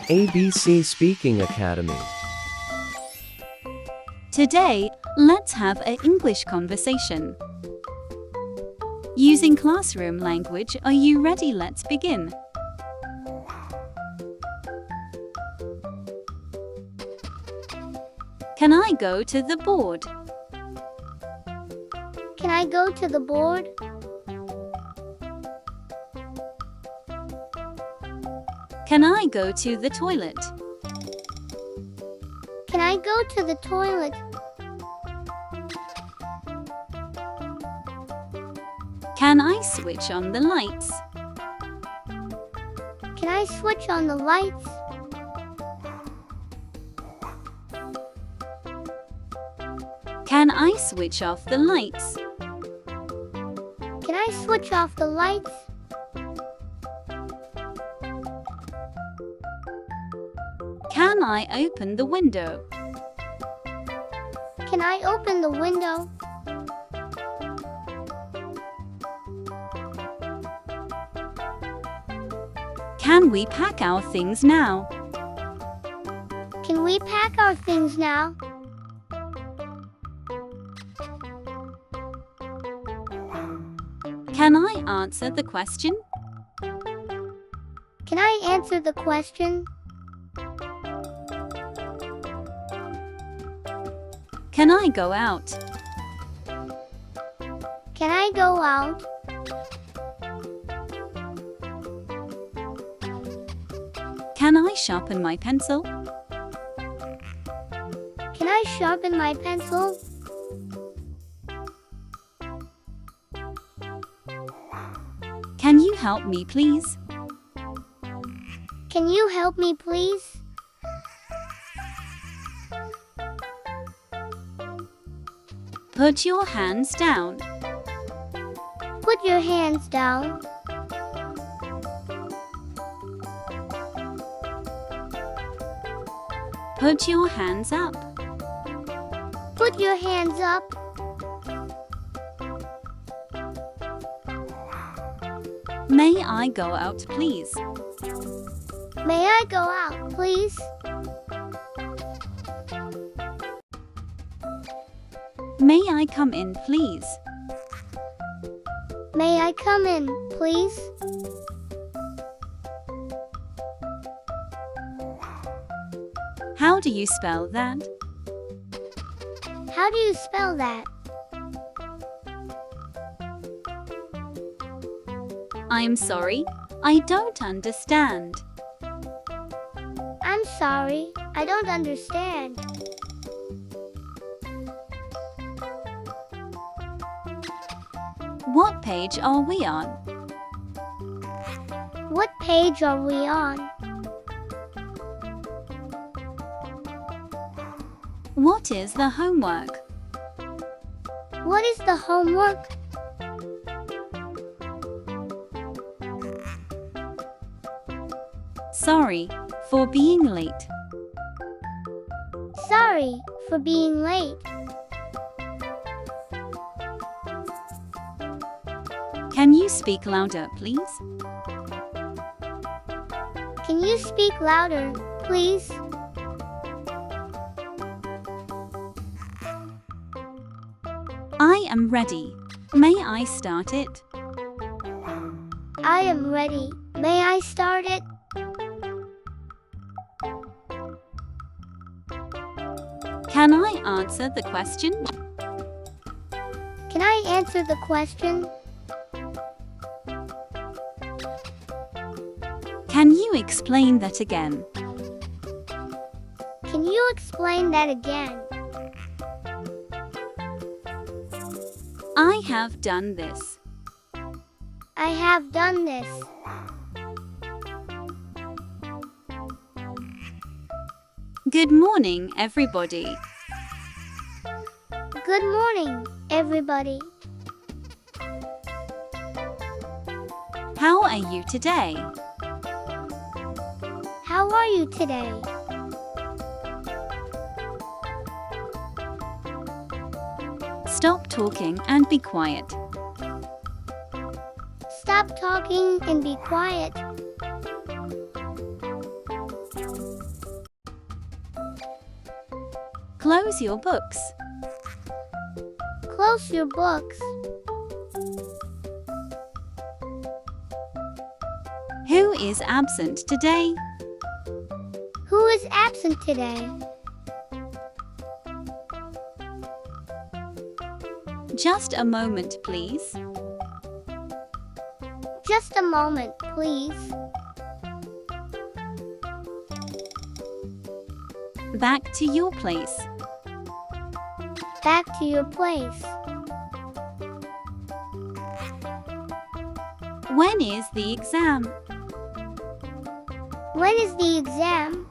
ABC Speaking Academy. Today, let's have an English conversation. Using classroom language, are you ready? Let's begin. Can I go to the board? Can I go to the board? Can I go to the toilet? Can I go to the toilet? Can I switch on the lights? Can I switch on the lights? Can I switch off the lights? Can I switch off the lights? Can I open the window? Can I open the window? Can we pack our things now? Can we pack our things now? Can I answer the question? Can I answer the question? Can I go out? Can I go out? Can I sharpen my pencil? Can I sharpen my pencil? Can you help me, please? Can you help me, please? Put your hands down. Put your hands down. Put your hands up. Put your hands up. May I go out, please? May I go out, please? May I come in, please? May I come in, please? How do you spell that? How do you spell that? I'm sorry, I don't understand. I'm sorry, I don't understand. What page are we on? What page are we on? What is the homework? What is the homework? Sorry for being late. Sorry for being late. Can you speak louder, please? Can you speak louder, please? I am ready. May I start it? I am ready. May I start it? Can I answer the question? Can I answer the question? Can you explain that again? Can you explain that again? I have done this. I have done this. Good morning, everybody. Good morning, everybody. How are you today? How are you today? Stop talking and be quiet. Stop talking and be quiet. Close your books. Close your books. Who is absent today? Who is absent today? Just a moment, please. Just a moment, please. Back to your place. Back to your place. When is the exam? When is the exam?